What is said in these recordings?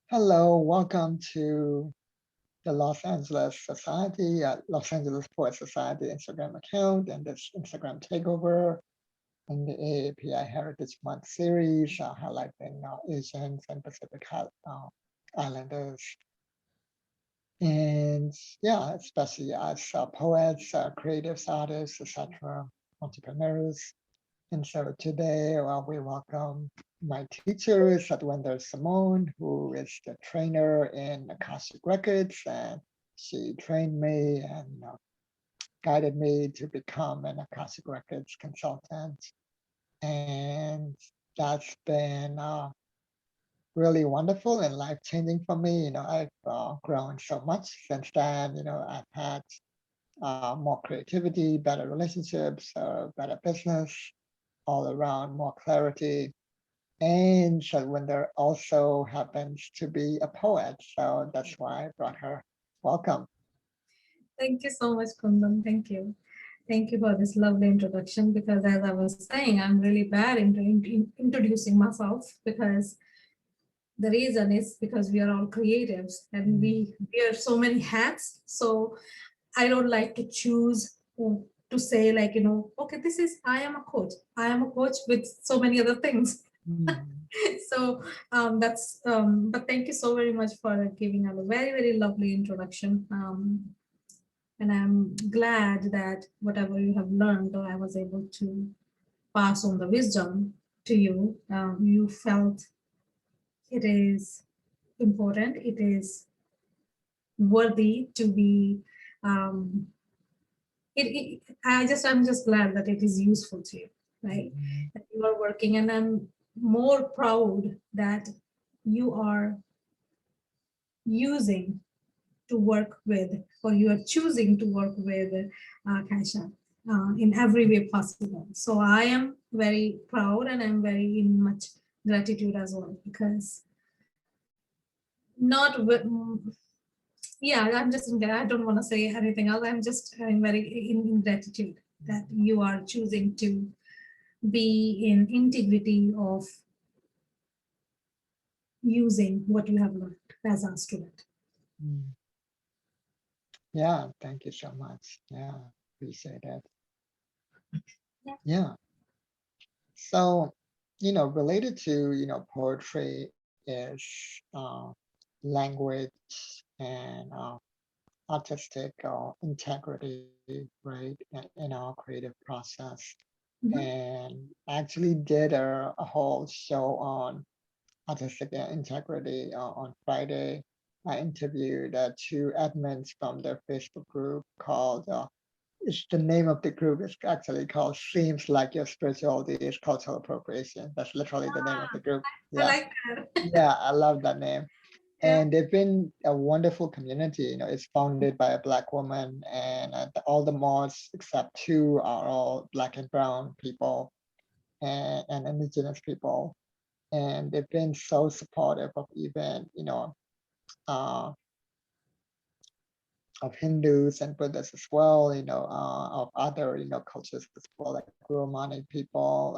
Hello, welcome to the Los Angeles Society, Los Angeles Poet Society Instagram account and this Instagram takeover in the AAPI Heritage Month series, highlighting Asians and Islanders. And yeah, especially as poets, creatives, artists, etc., entrepreneurs. And so today we welcome my teacher, Sadwinder Simone, who is the trainer in Akashic Records, and she trained me and guided me to become an Akashic Records consultant. And that's been really wonderful and life-changing for me. I've grown so much since then. I've had more creativity, better relationships, better business, all around more clarity. And Shadwinder also happens to be a poet, so that's why I brought her. Welcome. Thank you so much, Kundan. Thank you. Thank you for this lovely introduction because, as I was saying, I'm really bad in introducing myself because the reason is because we are all creatives and we wear so many hats. So I don't like to choose to say, like, okay, this is, I am a coach. I am a coach with so many other things. Mm. So but thank you so very much for giving a very, very lovely introduction. And I'm glad that whatever you have learned, I was able to pass on the wisdom to you. You felt it is important, it is worthy to be. Um, I'm just glad that it is useful to you, right? Mhm. That you are working, and I'm more proud that you are using to work with, or you are choosing to work with Kaisha in every way possible. So I am very proud and I'm very in much gratitude as well because not with, yeah, I don't want to say anything else. I'm very in gratitude that you are choosing to be in integrity of using what you have learned as a student. Mm. Yeah, thank you so much. Yeah, appreciate it. Yeah. Yeah. So, related to, poetry is language and artistic integrity, right, in our creative process. Mhm. And actually did a whole show on artistic integrity on Friday. I interviewed two admins from their Facebook group called, it's the name of the group is actually called Seems Like Your Spirituality is Cultural Appropriation. That's literally the name of the group. I Yeah. like that. Yeah, I love that name. Yeah. And they've been a wonderful community. It's founded by a Black woman, and all the mods except two are all Black and brown people and indigenous people. And they've been so supportive of even uh, of Hindus and Buddhists as well, of other cultures as well, like Romani people,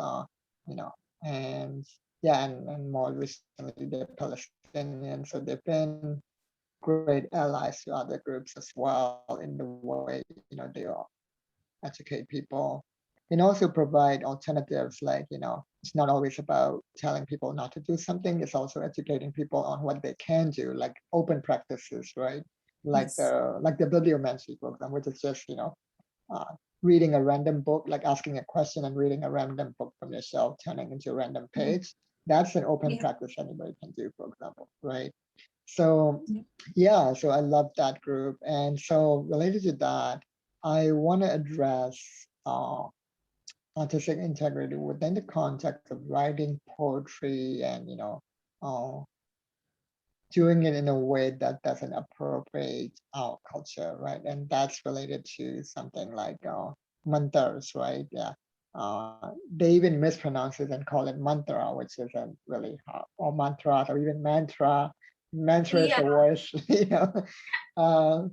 and yeah, and more recently the Palestinians. So they've been great allies to other groups as well in the way they educate people and also provide alternatives, like it's not always about telling people not to do something, it's also educating people on what they can do, like open practices, right? like Yes. the like the bibliomancy program, which is just uh, reading a random book, like asking a question and reading a random book from your shelf turning into a random Yeah. page. That's an open Yeah. practice anybody can do, for example, right? So Yeah. yeah, so I love that group. And so related to that, I want to address artistic integrity within the context of writing poetry and uh, doing it in a way that doesn't appropriate our culture, right? And that's related to something like mantras, right? Yeah. They even mispronounce it and call it mantra, which isn't really how, or mantras, or even mantra. Mantra is Yeah. the worst, Uh,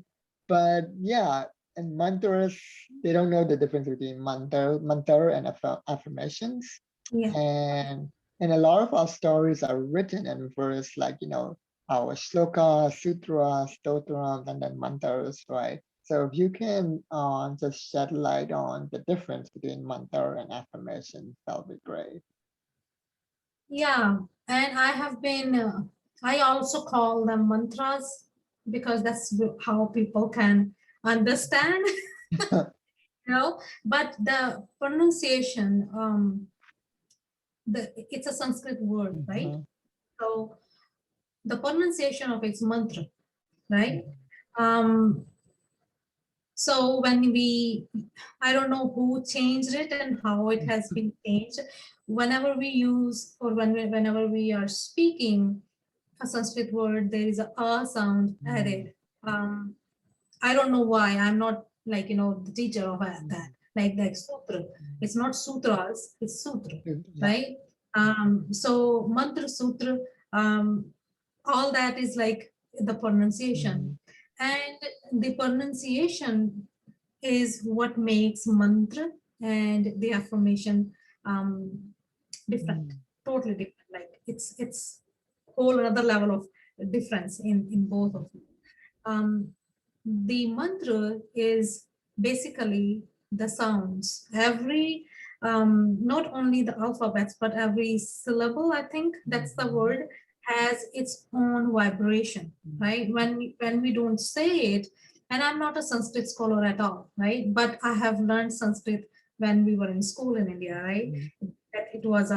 but yeah, and mantras, they don't know the difference between mantra and affirmations. Yeah. And a lot of our stories are written in verse, like our shlokas, sutras, stotras, and then mantras, right? So if you can just shed light on the difference between mantra and affirmation, that'll be great. Yeah, and I have been, I also call them mantras because that's how people can understand, but the pronunciation, it's a Sanskrit word, right? Mhm, So the pronunciation of its mantra, right? mhm, Um, so when we, I don't know who changed it and how it has been changed. Whenever we use or whenever we are speaking a Sanskrit word, there is a sound mhm, added. I don't know why. I'm not like the teacher of that. mhm, Like sutra. mhm. It's not sutras. It's sutra, Yeah. right? So mantra sutra. Um, all that is like the pronunciation, Mhm, and the pronunciation is what makes mantra and the affirmation um, different, mhm, totally different. Like it's whole another level of difference in both of them. um, the mantra is basically the sounds. Every not only the alphabets, but every syllable, I think that's the mhm, word, has its own vibration, right? When we don't say it, and I'm not a Sanskrit scholar at all, right? But I have learned Sanskrit when we were in school in India, right? mhm, That it was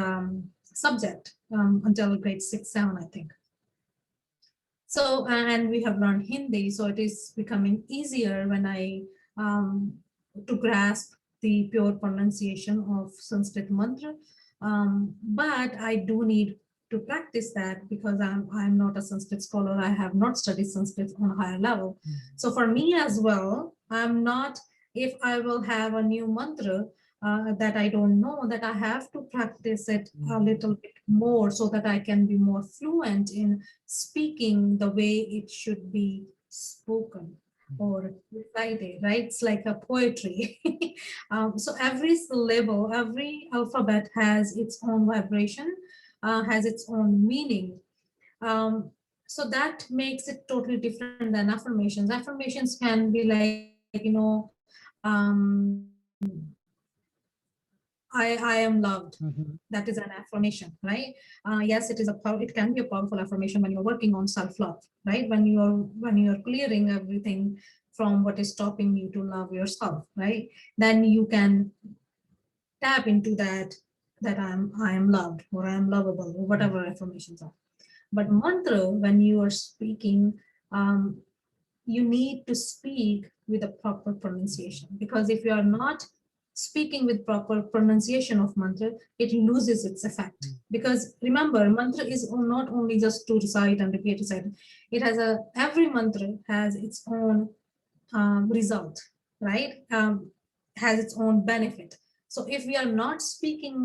subject until grade 6, 7, I think. So, and we have learned Hindi, so it is becoming easier when I to grasp the pure pronunciation of Sanskrit mantra. But I do need to practice that because I'm not a Sanskrit scholar. I have not studied Sanskrit on a higher level. mhm, So for me as well, I'm not. If I will have a new mantra that I don't know, that I have to practice it a mhm, little bit more so that I can be more fluent in speaking the way it should be spoken mhm, or recited, right? It's like a poetry. So every syllable, every alphabet has its own vibration, has its own meaning. Um, so that makes it totally different than affirmations. Affirmations can be like, I am loved. mhm, That is an affirmation, right? Yes, it can be a powerful affirmation when you're working on self-love, right? When you're clearing everything from what is stopping you to love yourself, right? Then you can tap into that I am loved or I am lovable or mhm, whatever affirmations are. But mantra, when you are speaking, um, you need to speak with a proper pronunciation, because if you are not speaking with proper pronunciation of mantra, it loses its effect. mhm, Because remember, mantra is not only just to recite and recite. It has every mantra has its own result, right? Has its own benefit. So if we are not speaking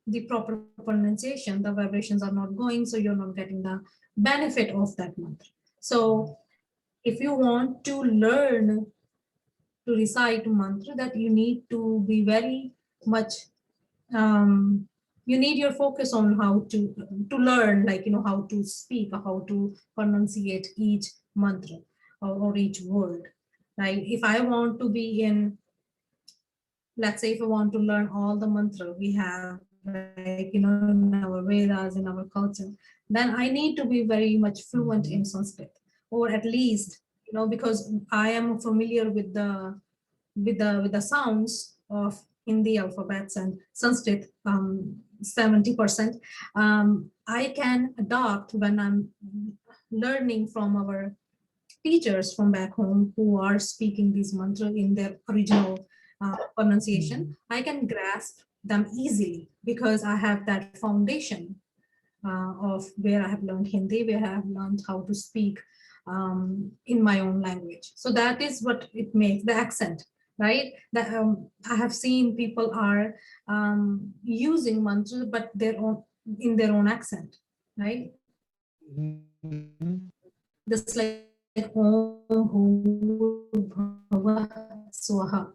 the proper pronunciation, the vibrations are not going, so you're not getting the benefit of that mantra. So if you want to learn to recite mantra, that you need to be very much you need your focus on how to learn, like how to speak or how to pronunciate each mantra, or each word, right? If I want to be in, let's say if I want to learn all the mantra we have, like in our Vedas, in our culture, then I need to be very much fluent in Sanskrit, or at least, because I am familiar with the sounds of Hindi alphabets and Sanskrit, 70%. I can adopt when I'm learning from our teachers from back home who are speaking these mantra in their original pronunciation. mhm, I can grasp them easily because I have that foundation of where I have learned Hindi, where I have learned how to speak in my own language. So that is what it makes the accent, right? That I have seen people are using mantra, but their own in their own accent, right? mhm, Just like Om Bhurbhuva Swaha,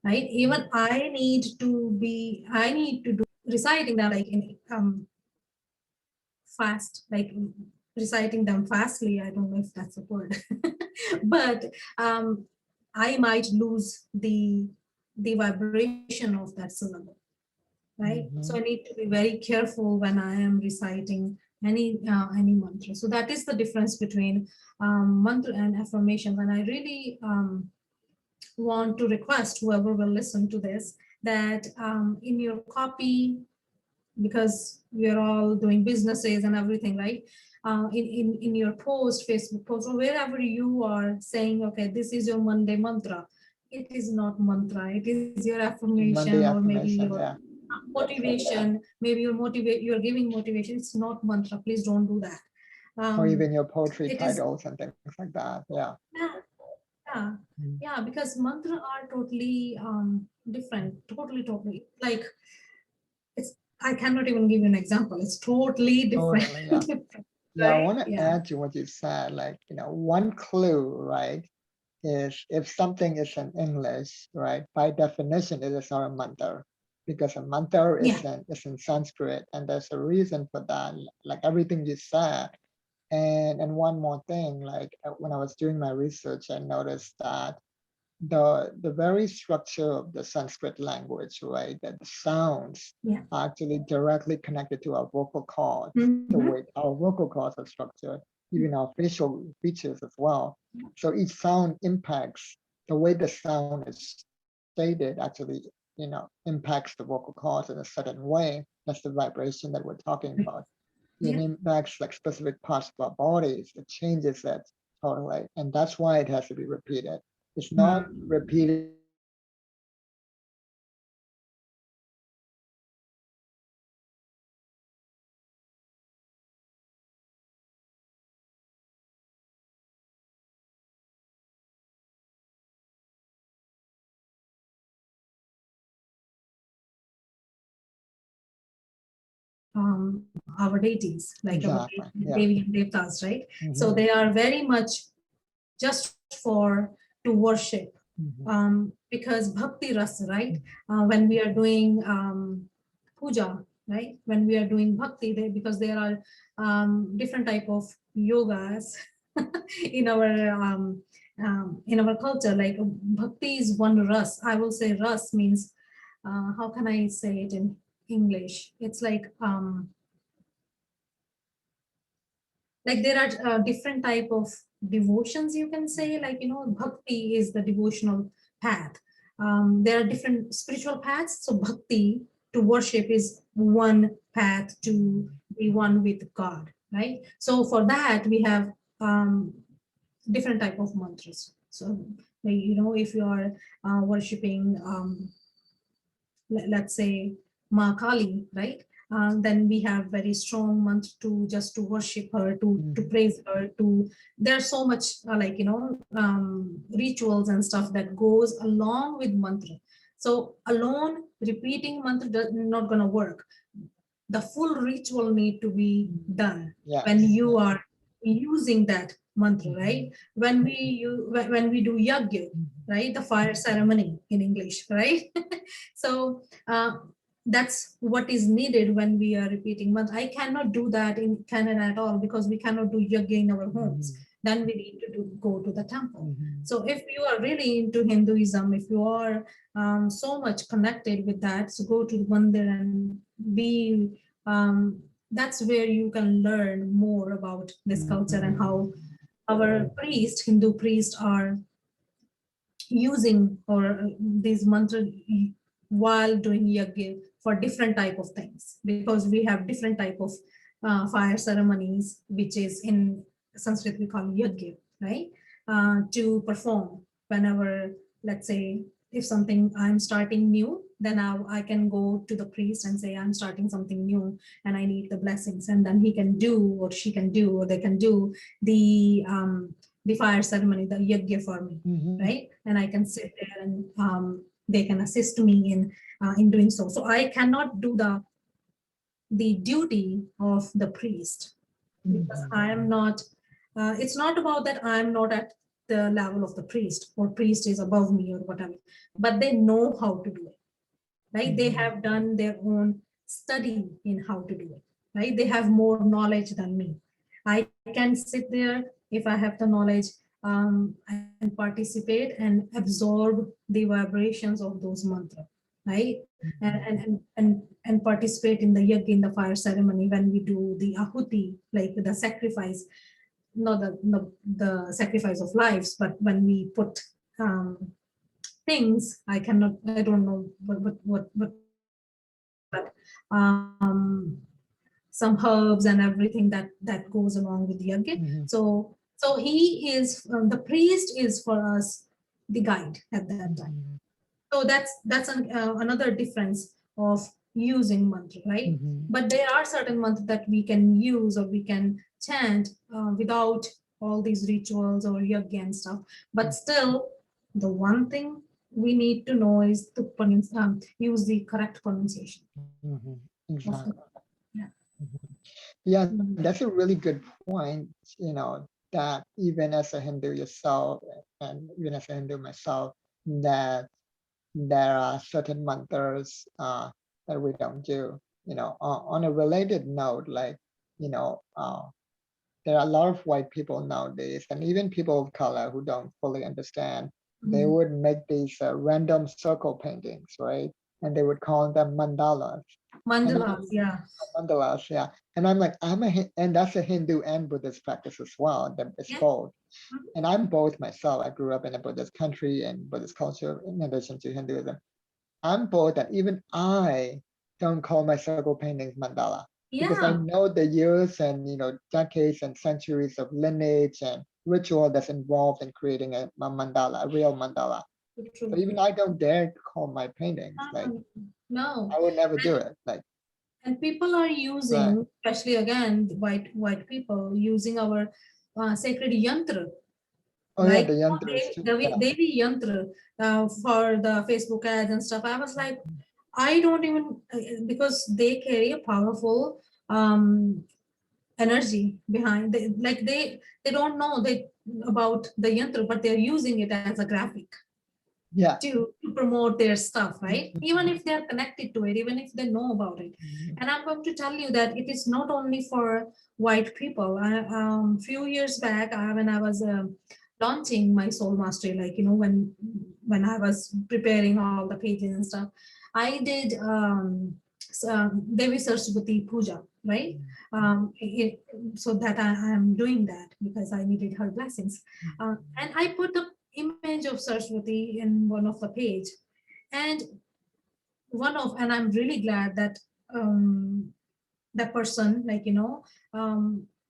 right? Even I need to do reciting that like in fast, like reciting them fastly. I don't know if that's a word, but I might lose the vibration of that syllable, right? So I Mhm. need to be very careful when I am reciting any mantra. So that is the difference between mantra and affirmations. And I really want to request whoever will listen to this that in your copy, because we are all doing businesses and everything, right? In your post, Facebook post, or wherever you are saying, okay, this is your Monday mantra. It is not mantra. It is your affirmation, Monday or maybe affirmation, your yeah. motivation. Maybe you're giving motivation. It's not mantra. Please don't do that. Or Um, even your poetry it is, titles and things like that. Yeah. yeah, yeah, Mm. yeah, because mantra are totally different, totally like it's, I cannot even give you an example. It's totally different. Totally, yeah. Different, Yeah, I right? want to Yeah. add to what you said. Like, one clue, right, is if something is in English, right, by definition, it is not a mantra because a mantra Yeah. is in Sanskrit, and there's a reason for that. Like everything you said, and one more thing, like when I was doing my research, I noticed that the very structure of the Sanskrit language, right, that the sounds Yeah. are actually directly connected to our vocal cords, the Mhm. way our vocal cords are structured, even our facial features as well. So each sound impacts the way the sound is stated actually, impacts the vocal cords in a certain way. That's the vibration that we're talking about. It Yeah. impacts like specific parts of our bodies. It changes it totally. And that's why it has to be repeated. It's not repeated Our deities, like our exactly. Yeah. Devi and Devtas, right? So Hmm. they are very much just for to worship, Hmm. because bhakti rasa, right? When we are doing puja, right? When we are doing bhakti, because there are different type of yogas in in our culture. Like bhakti is one ras. I will say ras means, how can I say it in English? It's like there are different type of devotions, you can say, like bhakti is the devotional path. There are different spiritual paths, so bhakti, to worship, is one path to be one with God, right? So for that we have um, different type of mantras. So like, if you are worshiping, let's say Ma Kali, right? Then we have very strong mantra to just to worship her, to Hmm. praise her. To there's so much rituals and stuff that goes along with mantra. So alone repeating mantra does not gonna work. The full ritual need to be done when Yes. you Yeah. are using that mantra, right? Hmm. When we do yagya, right, the fire ceremony in English, right? So that's what is needed when we are repeating mantra. I cannot do that in Canada at all, because we cannot do yagya in our homes. Hmm. Then we need to go to the temple. Hmm. So if you are really into Hinduism, if you are so much connected with that, so go to the mandir and be, that's where you can learn more about this culture and Hmm. how our Hindu priests are using or these mantra while doing yajna for different type of things, because we have different type of fire ceremonies, which is in Sanskrit we call yajna, right? To perform whenever, let's say, if something I'm starting new, then I can go to the priest and say I'm starting something new and I need the blessings, and then he can do, or she can do, or they can do the fire ceremony, the yajna for me, Hmm. right? And I can sit there and they can assist me in doing so. So I cannot do the duty of the priest, because Hmm. I am not. It's not about that I am not at the level of the priest, or priest is above me or whatever, but they know how to do it, right? They Hmm. have done their own study in how to do it, right? They have more knowledge than me. I can sit there if I have the knowledge and participate and absorb the vibrations of those mantras, right? And participate in the yajna, in the fire ceremony when we do the ahuti, like the sacrifice, not the sacrifice of lives, but when we put things, I don't know what but some herbs and everything that goes along with the yajna. Mhm. So he is the priest is for us the guide at that time. Mhm. So another difference of using mantra, right? Mhm. But there are certain mantras that we can use or we can chant without all these rituals or yajna and stuff. But still, the one thing we need to know is to use the correct pronunciation Mhm. of the Exactly. yeah. Mhm. Yeah, that's a Mm. really good point, that even as a Hindu yourself, and even as a Hindu myself, that there are certain mantras that we don't do. On a related note, like, you know, uh, there are a lot of white people nowadays, and even people of color who don't fully understand. They Mm. would make these random circle paintings, right? And they would call them mandalas. And Mandalas, yeah. mandalas, yeah. And I'm like, and that's a Hindu and Buddhist practice as well. It's Yeah. both. Mm. And I'm both myself. I grew up in a Buddhist country and Buddhist culture in addition to Hinduism. I'm both, that even I don't call my circle paintings mandala because I Yeah, know the years and decades and centuries of lineage and ritual that's involved in creating a mandala, a real mandala. So true. even I don't dare to call my paintings, like, No. I would never do it. Like, And people are right. using, especially again, white people using our sacred yantra, Oh yeah, like the yantras too. Yeah. Devi yantra for the Facebook ads and stuff. I was like, I don't even because they carry a powerful um, energy behind. They don't know about the yantra, but they're using it as a graphic Yeah. to promote their stuff, right? Even Mhm. if they're connected to it, even if they know about it. Mhm. And I'm going to tell you that it is not only for white people. Few years back, when I was launching my soul mastery, like when I was preparing all the pages and stuff, I did Devi Saraswati Puja, right? So that I am doing that because I needed her blessings. And I put the image of Saraswati in one of the page, and and I'm really glad that that person,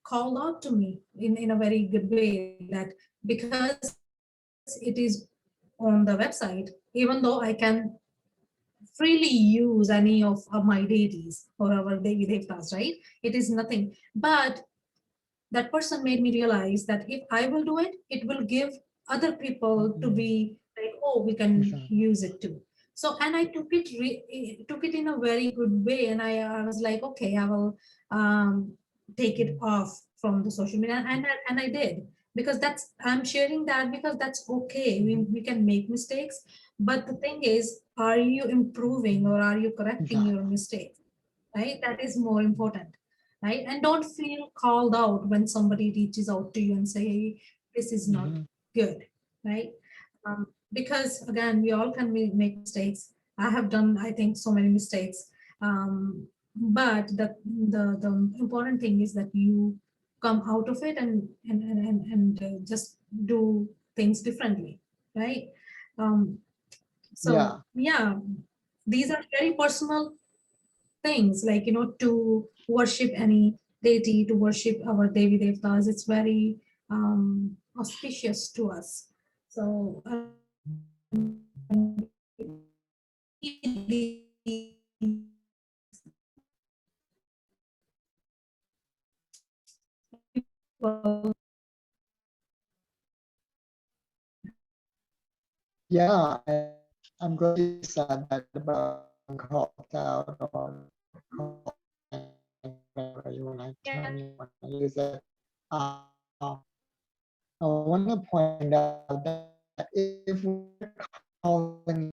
called out to me in a very good way, that because it is on the website, even though I can freely use any of my deities or our Devi Devtas, right? It is nothing. But that person made me realize that if I will do it, it will give other people to Mhm. be like, oh, we can Exactly. use it too. So, and I took it in a very good way, and I was like, okay, I will take it off from the social media, and I did, because I'm sharing that because that's okay. Mhm. We can make mistakes, but the thing is, are you improving or are you correcting your Exactly. mistakes? Right? That is more important, right? And don't feel called out when somebody reaches out to you and say, hey, this is not Mhm. good, right? Because again, we all can make mistakes. I have done, I think, so many mistakes. But the important thing is that you come out of it and just do things differently, right? Um, so Yeah. yeah, these are very personal things, like to worship any deity, to worship our Devi Devtas. It's very auspicious to us. So Yeah, I'm glad you said that about being called out or called whatever you want to term you want to use it. Uh, I want to point out that if we're calling